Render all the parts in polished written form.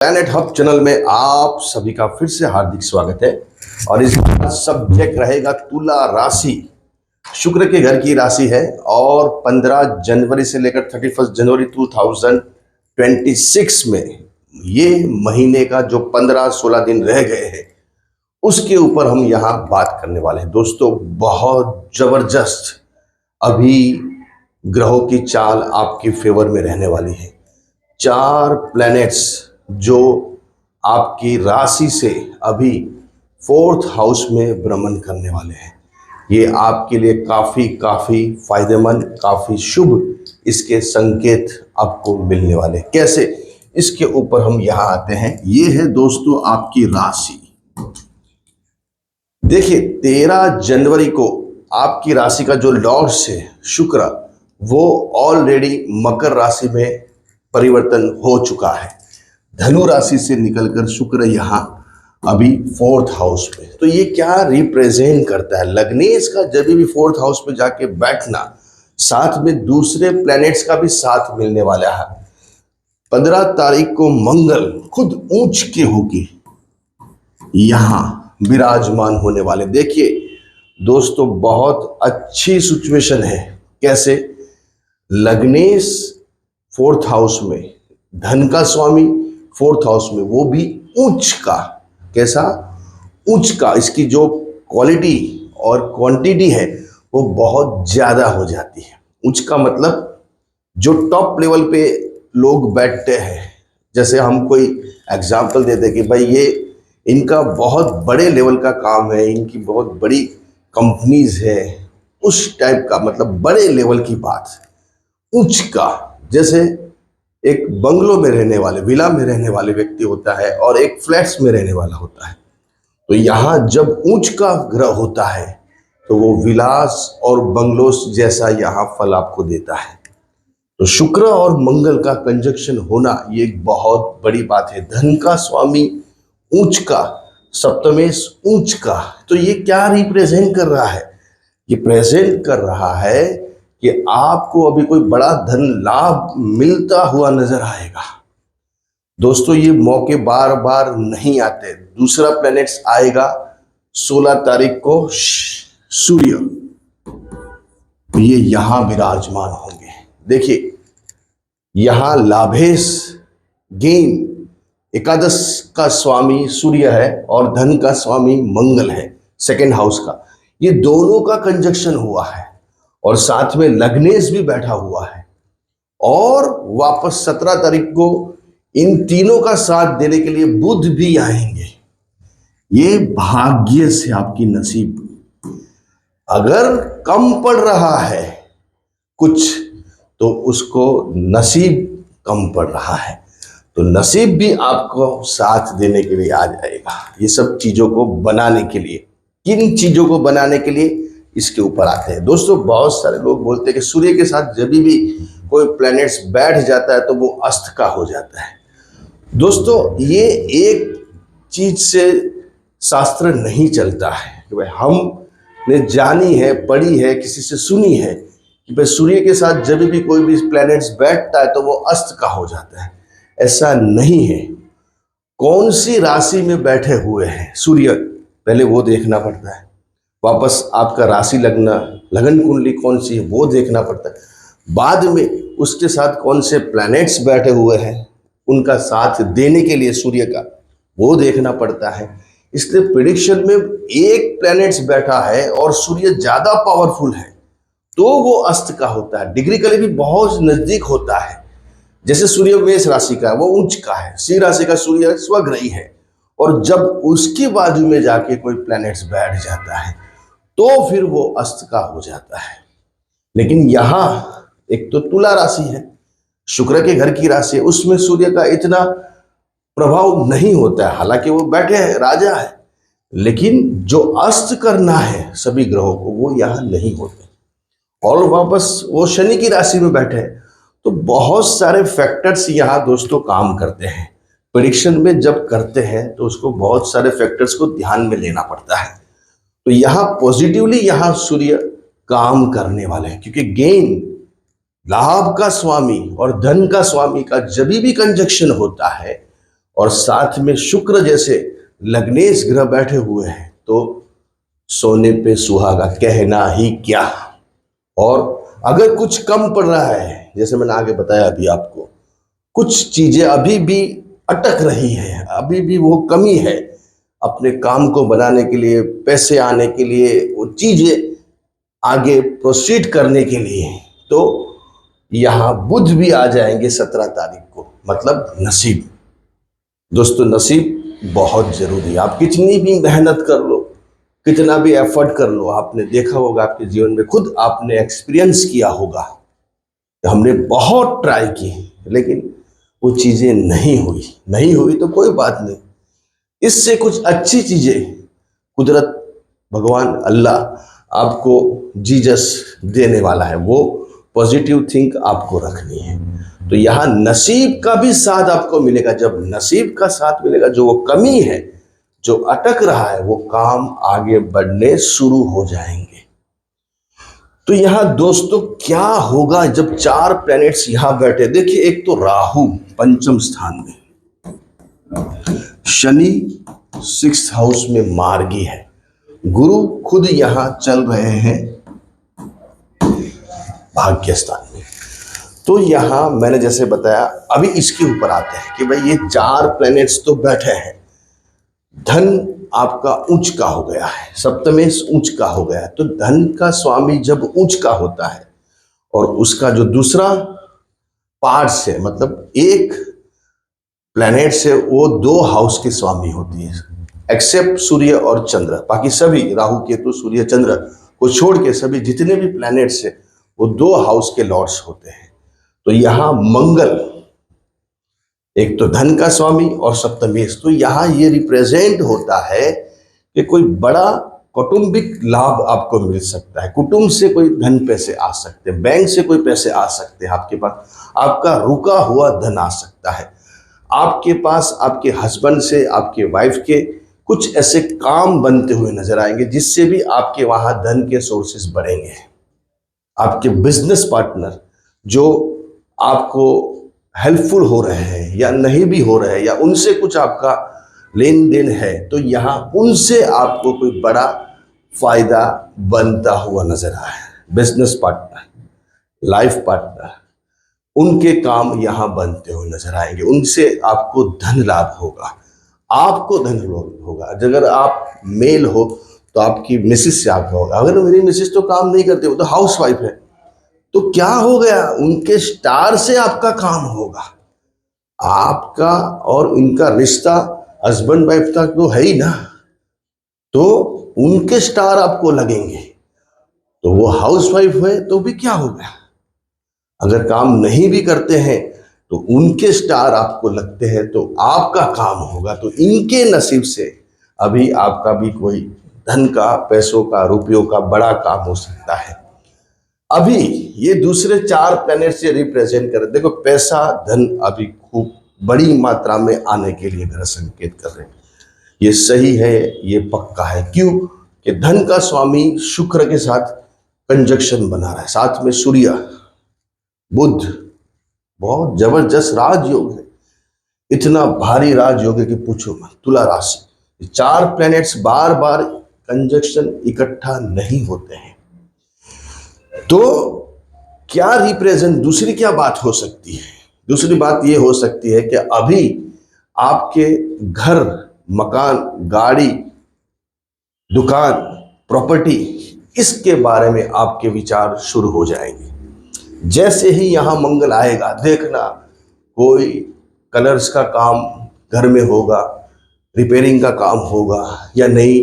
Planet hub channel में आप सभी का फिर से हार्दिक स्वागत है। और इस बार सब्जेक्ट रहेगा तुला राशि। शुक्र के घर की राशि है और 15 जनवरी से लेकर 31 जनवरी 2026 में ये महीने का जो 15-16 दिन रह गए हैं उसके ऊपर हम यहाँ बात करने वाले हैं। दोस्तों, बहुत जबरदस्त अभी ग्रहों की चाल आपकी फेवर में रहने वाली है। 4 प्लैनेट्स जो आपकी राशि से अभी 4th हाउस में भ्रमण करने वाले हैं, ये आपके लिए काफ़ी फायदेमंद, काफ़ी शुभ इसके संकेत आपको मिलने वाले। कैसे, इसके ऊपर हम यहाँ आते हैं। ये है दोस्तों आपकी राशि। देखिए, 13 जनवरी को आपकी राशि का जो लॉर्ड है शुक्र, वो ऑलरेडी मकर राशि में परिवर्तन हो चुका है। धनु राशि से निकलकर शुक्र यहाँ अभी 4th हाउस में। तो ये क्या रिप्रेजेंट करता है? लग्नेश का जब भी 4th हाउस में जाके बैठना, साथ में दूसरे प्लैनेट्स का भी साथ मिलने वाला है। 15 तारीख को मंगल खुद ऊंच के होके यहाँ विराजमान होने वाले। देखिए दोस्तों, बहुत अच्छी सिचुएशन है। कैसे? लग्नेश 4th हाउस में, धन का स्वामी 4th हाउस में, वो भी उच्च का। कैसा? उच्च का। इसकी जो क्वालिटी और क्वांटिटी है वो बहुत ज्यादा हो जाती है। उच्च का मतलब जो टॉप लेवल पे लोग बैठते हैं, जैसे हम कोई एग्जाम्पल देते हैं कि भाई ये इनका बहुत बड़े लेवल का काम है, इनकी बहुत बड़ी कंपनीज है, उस टाइप का, मतलब बड़े लेवल की बात। उच्च का जैसे एक बंगलो में रहने वाले, विला में रहने वाले व्यक्ति होता है और एक फ्लैट्स में रहने वाला होता है। तो यहाँ जब उच्च का ग्रह होता है तो वो विलास और बंगलोस जैसा यहाँ फल आपको देता है। तो शुक्र और मंगल का कंजक्शन होना ये एक बहुत बड़ी बात है। धन का स्वामी उच्च का, सप्तमेश उच्च का। तो ये क्या रिप्रेजेंट कर रहा है? ये प्रेजेंट कर रहा है कि आपको अभी कोई बड़ा धन लाभ मिलता हुआ नजर आएगा। दोस्तों, ये मौके बार बार नहीं आते। दूसरा प्लैनेट्स आएगा 16 तारीख को, सूर्य, ये यहां विराजमान होंगे। देखिए, यहां लाभेश गेन, एकादश का स्वामी सूर्य है और धन का स्वामी मंगल है, 2nd हाउस का। ये दोनों का कंजक्शन हुआ है और साथ में लग्नेश भी बैठा हुआ है। और वापस 17 तारीख को इन तीनों का साथ देने के लिए बुध भी आएंगे। ये भाग्य से आपकी नसीब, अगर कम पड़ रहा है कुछ तो उसको नसीब कम पड़ रहा है, तो नसीब भी आपको साथ देने के लिए आ जाएगा। ये सब चीजों को बनाने के लिए, किन चीजों को बनाने के लिए, इसके ऊपर आते हैं। दोस्तों, बहुत सारे लोग बोलते हैं कि सूर्य के साथ जब भी कोई प्लैनेट्स बैठ जाता है तो वो अस्त का हो जाता है। दोस्तों, ये एक चीज से शास्त्र नहीं चलता है कि भाई हमने जानी है, पढ़ी है, किसी से सुनी है कि भाई सूर्य के साथ जब भी कोई भी प्लैनेट्स बैठता है तो वो अस्त का हो जाता है। ऐसा नहीं है। कौन सी राशि में बैठे हुए हैं सूर्य, पहले वो देखना पड़ता है। वापस आपका राशि लगन कुंडली कौन सी है वो देखना पड़ता है। बाद में उसके साथ कौन से प्लैनेट्स बैठे हुए हैं, उनका साथ देने के लिए सूर्य का, वो देखना पड़ता है। इसलिए प्रेडिक्शन में एक प्लैनेट्स बैठा है और सूर्य ज्यादा पावरफुल है तो वो अस्त का होता है। डिग्रिकली भी बहुत नजदीक होता है। जैसे सूर्य मेष राशि का है, वो उच्च का है। सिंह राशि का सूर्य स्वग्रही है और जब उसकी बाजू में जाके कोई प्लैनेट्स बैठ जाता है तो फिर वो अस्त का हो जाता है। लेकिन यहाँ एक तो तुला राशि है, शुक्र के घर की राशि है, उसमें सूर्य का इतना प्रभाव नहीं होता है। हालांकि वो बैठे हैं, राजा है, लेकिन जो अस्त करना है सभी ग्रहों को वो यहाँ नहीं होते। और वापस वो शनि की राशि में बैठे हैं। तो बहुत सारे फैक्टर्स यहाँ दोस्तों काम करते हैं। प्रेडिक्शन में जब करते हैं तो उसको बहुत सारे फैक्टर्स को ध्यान में लेना पड़ता है। तो यहाँ पॉजिटिवली यहाँ सूर्य काम करने वाले हैं, क्योंकि गेन, लाभ का स्वामी और धन का स्वामी का जब भी कंजक्शन होता है और साथ में शुक्र जैसे लग्नेश ग्रह बैठे हुए हैं, तो सोने पे सुहागा कहना ही क्या। और अगर कुछ कम पड़ रहा है, जैसे मैंने आगे बताया अभी आपको, कुछ चीजें अभी भी अटक रही है, अभी भी वो कमी है अपने काम को बनाने के लिए, पैसे आने के लिए, वो चीजें आगे प्रोसीड करने के लिए, तो यहाँ बुध भी आ जाएंगे 17 तारीख को, मतलब नसीब। दोस्तों नसीब बहुत जरूरी है। आप कितनी भी मेहनत कर लो, कितना भी एफर्ट कर लो, आपने देखा होगा आपके जीवन में, खुद आपने एक्सपीरियंस किया होगा, हमने बहुत ट्राई की लेकिन वो चीजें नहीं हुई तो कोई बात नहीं, इससे कुछ अच्छी चीजें कुदरत, भगवान, अल्लाह आपको जीसस देने वाला है। वो पॉजिटिव थिंक आपको रखनी है। तो यहाँ नसीब का भी साथ आपको मिलेगा। जब नसीब का साथ मिलेगा, जो वो कमी है, जो अटक रहा है, वो काम आगे बढ़ने शुरू हो जाएंगे। तो यहाँ दोस्तों क्या होगा जब 4 प्लैनेट्स यहां बैठे? देखिए, एक तो राहु पंचम स्थान में, शनि 6th हाउस में मार्गी है, गुरु खुद यहां चल रहे हैं भाग्य स्थान में। तो यहां मैंने जैसे बताया, अभी इसके ऊपर आते हैं कि भाई ये 4 प्लैनेट्स तो बैठे हैं, धन आपका उच्च का हो गया है, सप्तमेश उच्च का हो गया है। तो धन का स्वामी जब उच्च का होता है और उसका जो दूसरा पार्ट से, मतलब एक प्लैनेट से, वो 2 हाउस के स्वामी होती है, एक्सेप्ट सूर्य और चंद्र। बाकी सभी, राहु केतु सूर्य चंद्र को छोड़ के सभी जितने भी प्लैनेट्स है वो 2 हाउस के लॉर्ड्स होते हैं। तो यहाँ मंगल एक तो धन का स्वामी और सप्तमेश, तो यहाँ ये रिप्रेजेंट होता है कि कोई बड़ा कौटुंबिक लाभ आपको मिल सकता है, कुटुंब से कोई धन पैसे आ सकते हैं, बैंक से कोई पैसे आ सकते हैं आपके पास, आपका रुका हुआ धन आ सकता है आपके पास, आपके हस्बैंड से, आपके वाइफ के कुछ ऐसे काम बनते हुए नजर आएंगे जिससे भी आपके वहां धन के सोर्सेस बढ़ेंगे। आपके बिजनेस पार्टनर जो आपको हेल्पफुल हो रहे हैं या नहीं भी हो रहे हैं, या उनसे कुछ आपका लेन देन है, तो यहाँ उनसे आपको कोई बड़ा फायदा बनता हुआ नजर आया है। बिजनेस पार्टनर, लाइफ पार्टनर, उनके काम यहाँ बनते हुए नजर आएंगे, उनसे आपको धन लाभ होगा, आपको धन लाभ होगा। अगर आप मेल हो तो आपकी मिसेस से आपका होगा। अगर मेरी मिसेस तो काम नहीं करते, वो तो हाउस वाइफ है, तो क्या हो गया, उनके स्टार से आपका काम होगा। आपका और उनका रिश्ता हस्बैंड वाइफ तक तो है ही ना, तो उनके स्टार आपको लगेंगे। तो वो हाउस वाइफ है तो भी क्या हो गया, अगर काम नहीं भी करते हैं तो उनके स्टार आपको लगते हैं, तो आपका काम होगा। तो इनके नसीब से अभी आपका भी कोई धन का, पैसों का, रुपयों का बड़ा काम हो सकता है। अभी ये दूसरे 4 प्लैनेट से रिप्रेजेंट कर, देखो पैसा धन अभी खूब बड़ी मात्रा में आने के लिए ग्रह संकेत कर रहे हैं। ये सही है, ये पक्का है। क्यों? कि धन का स्वामी शुक्र के साथ कंजक्शन बना रहा है, साथ में सूर्य, बुध, बहुत जबरदस्त राजयोग है, इतना भारी राजयोग है कि पूछो मत। तुला राशि, 4 प्लैनेट्स बार बार कंजक्शन इकट्ठा नहीं होते हैं। तो क्या रिप्रेजेंट, दूसरी क्या बात हो सकती है? दूसरी बात ये हो सकती है कि अभी आपके घर, मकान, गाड़ी, दुकान, प्रॉपर्टी, इसके बारे में आपके विचार शुरू हो जाएंगे। जैसे ही यहां मंगल आएगा, देखना कोई कलर्स का काम घर में होगा, रिपेयरिंग का काम होगा, या नई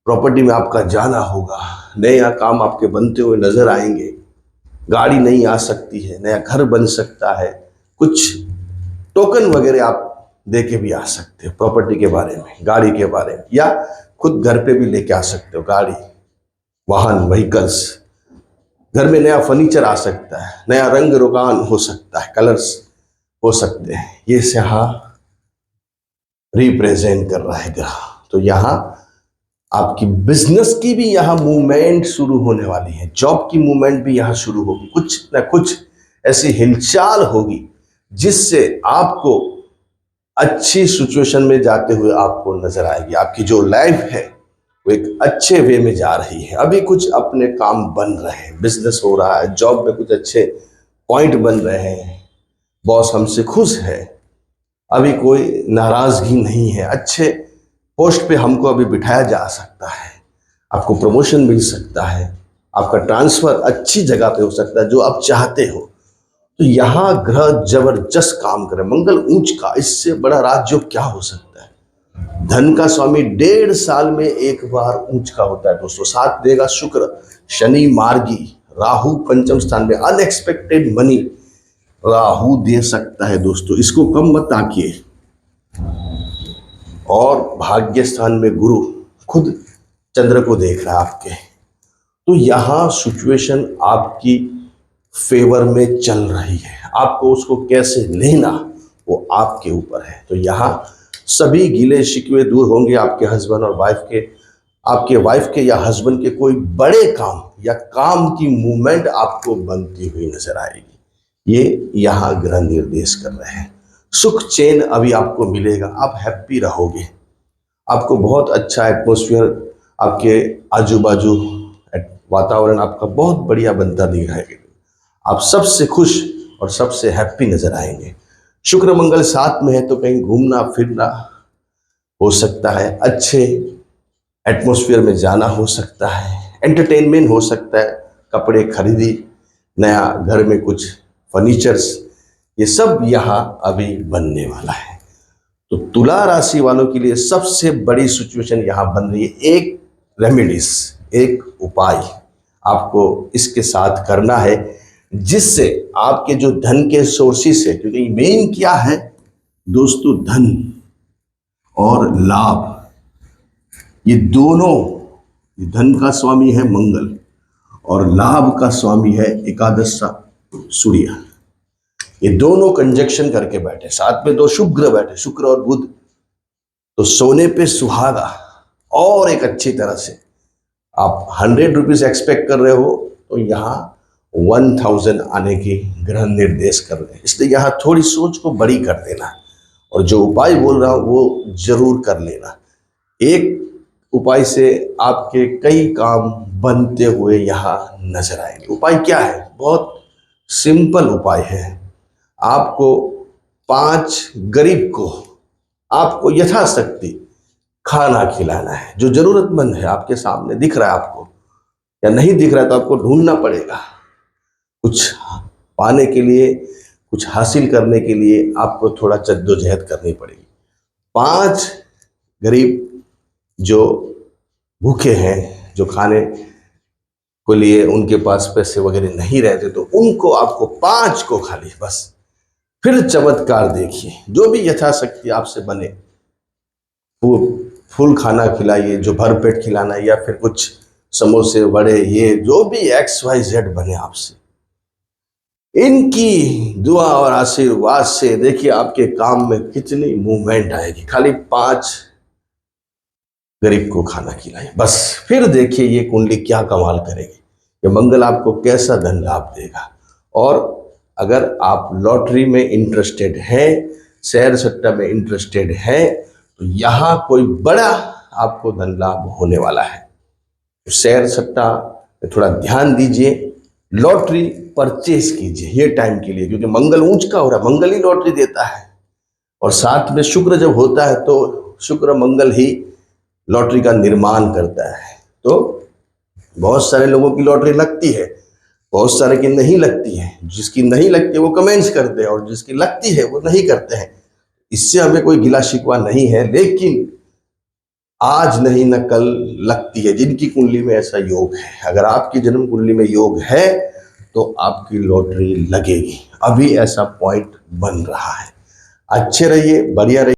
प्रॉपर्टी में आपका जाना होगा, नया काम आपके बनते हुए नजर आएंगे, गाड़ी नई आ सकती है, नया घर बन सकता है, कुछ टोकन वगैरह आप दे के भी आ सकते हो प्रॉपर्टी के बारे में, गाड़ी के बारे में, या खुद घर पे भी लेके आ सकते हो गाड़ी, वाहन, व्हीकल्स। घर में नया फर्नीचर आ सकता है, नया रंग रोगान हो सकता है, कलर्स हो सकते हैं। ये यहाँ रिप्रेजेंट कर रहा है ग्रह। तो यहाँ आपकी बिजनेस की भी यहाँ मूवमेंट शुरू होने वाली है, जॉब की मूवमेंट भी यहाँ शुरू होगी, कुछ ना कुछ ऐसी हिलचाल होगी जिससे आपको अच्छी सिचुएशन में जाते हुए आपको नजर आएगी। आपकी जो लाइफ है वो एक अच्छे वे में जा रही है। अभी कुछ अपने काम बन रहे हैं, बिजनेस हो रहा है, जॉब में कुछ अच्छे पॉइंट बन रहे हैं, बॉस हमसे खुश है, अभी कोई नाराजगी नहीं है, अच्छे पोस्ट पे हमको अभी बिठाया जा सकता है, आपको प्रमोशन मिल सकता है, आपका ट्रांसफर अच्छी जगह पे हो सकता है जो आप चाहते हो। तो यहाँ ग्रह जबरदस्त काम करे, मंगल ऊंच का, इससे बड़ा राजयोग क्या हो सकता है। धन का स्वामी 1.5 साल में एक बार ऊंच का होता है दोस्तों। साथ देगा शुक्र, शनि मार्गी, राहु पंचम स्थान में, अनएक्सपेक्टेड मनी राहु दे सकता है दोस्तों, इसको कम मत आकिए। और भाग्य स्थान में गुरु खुद चंद्र को देख रहा है आपके। तो यहाँ सिचुएशन आपकी फेवर में चल रही है, आपको उसको कैसे लेना वो आपके ऊपर है। तो यहाँ सभी गिले शिकवे दूर होंगे आपके हस्बैंड और वाइफ के, आपके वाइफ के या हस्बैंड के कोई बड़े काम या काम की मूवमेंट आपको बनती हुई नजर आएगी। ये यहाँ ग्रह निर्देश कर रहे हैं। सुख चैन अभी आपको मिलेगा, आप हैप्पी रहोगे, आपको बहुत अच्छा एटमोस्फियर, आपके आजू बाजू वातावरण आपका बहुत बढ़िया बनता दिख रहा है। आप सबसे खुश और सबसे हैप्पी नजर आएंगे। शुक्र मंगल साथ में है तो कहीं घूमना फिरना हो सकता है, अच्छे एटमॉस्फेयर में जाना हो सकता है, एंटरटेनमेंट हो सकता है, कपड़े खरीदी, नया घर में कुछ फर्नीचर्स, ये सब यहाँ अभी बनने वाला है। तो तुला राशि वालों के लिए सबसे बड़ी सिचुएशन यहाँ बन रही है। एक रेमेडीज, एक उपाय आपको इसके साथ करना है जिससे आपके जो धन के सोर्सेस है, क्योंकि मेन क्या है दोस्तों, धन और लाभ, ये दोनों, ये धन का स्वामी है मंगल और लाभ का स्वामी है एकादश सूर्य। ये दोनों कंजक्शन करके बैठे, साथ में दो शुभ ग्रह बैठे, शुक्र और बुध। तो सोने पे सुहागा और एक अच्छी तरह से आप 100 रुपीज एक्सपेक्ट कर रहे हो तो यहाँ 1000 आने की ग्रह निर्देश कर रहे हैं। इसलिए यहाँ थोड़ी सोच को बड़ी कर देना और जो उपाय बोल रहा हूँ वो जरूर कर लेना। एक उपाय से आपके कई काम बनते हुए यहाँ नजर आएंगे। उपाय क्या है? बहुत सिंपल उपाय है। आपको 5 गरीब को आपको यथाशक्ति खाना खिलाना है। जो जरूरतमंद है आपके सामने दिख रहा है आपको, या नहीं दिख रहा है तो आपको ढूंढना पड़ेगा। कुछ पाने के लिए, कुछ हासिल करने के लिए आपको थोड़ा जद्दोजहद करनी पड़ेगी। 5 गरीब जो भूखे हैं, जो खाने को लिए उनके पास पैसे वगैरह नहीं रहते, तो उनको आपको 5 को खाली बस, फिर चमत्कार देखिए। जो भी यथाशक्ति आपसे बने वो फुल खाना खिलाइए, जो भरपेट खिलाना है, या फिर कुछ समोसे वड़े, ये जो भी XYZ बने आपसे, इनकी दुआ और आशीर्वाद से देखिए आपके काम में कितनी मूवमेंट आएगी। खाली 5 गरीब को खाना खिलाइए बस, फिर देखिए ये कुंडली क्या कमाल करेगी, ये मंगल आपको कैसा धन लाभ देगा। और अगर आप लॉटरी में इंटरेस्टेड हैं, शेयर सट्टा में इंटरेस्टेड हैं, तो यहाँ कोई बड़ा आपको धन लाभ होने वाला है। तो शेयर सट्टा में थोड़ा ध्यान दीजिए, लॉटरी परचेज कीजिए ये टाइम के लिए, क्योंकि मंगल ऊंच का हो रहा है, मंगल ही लॉटरी देता है। और साथ में शुक्र जब होता है तो शुक्र मंगल ही लॉटरी का निर्माण करता है। तो बहुत सारे लोगों की लॉटरी लगती है, बहुत सारे की नहीं लगती है। जिसकी नहीं लगती है वो कमेंट्स करते हैं, और जिसकी लगती है वो नहीं करते हैं। इससे हमें कोई गिला शिकवा नहीं है, लेकिन आज नहीं न कल लगती है जिनकी कुंडली में ऐसा योग है। अगर आपकी जन्म कुंडली में योग है तो आपकी लॉटरी लगेगी। अभी ऐसा पॉइंट बन रहा है। अच्छे रहिए, बढ़िया रहिए।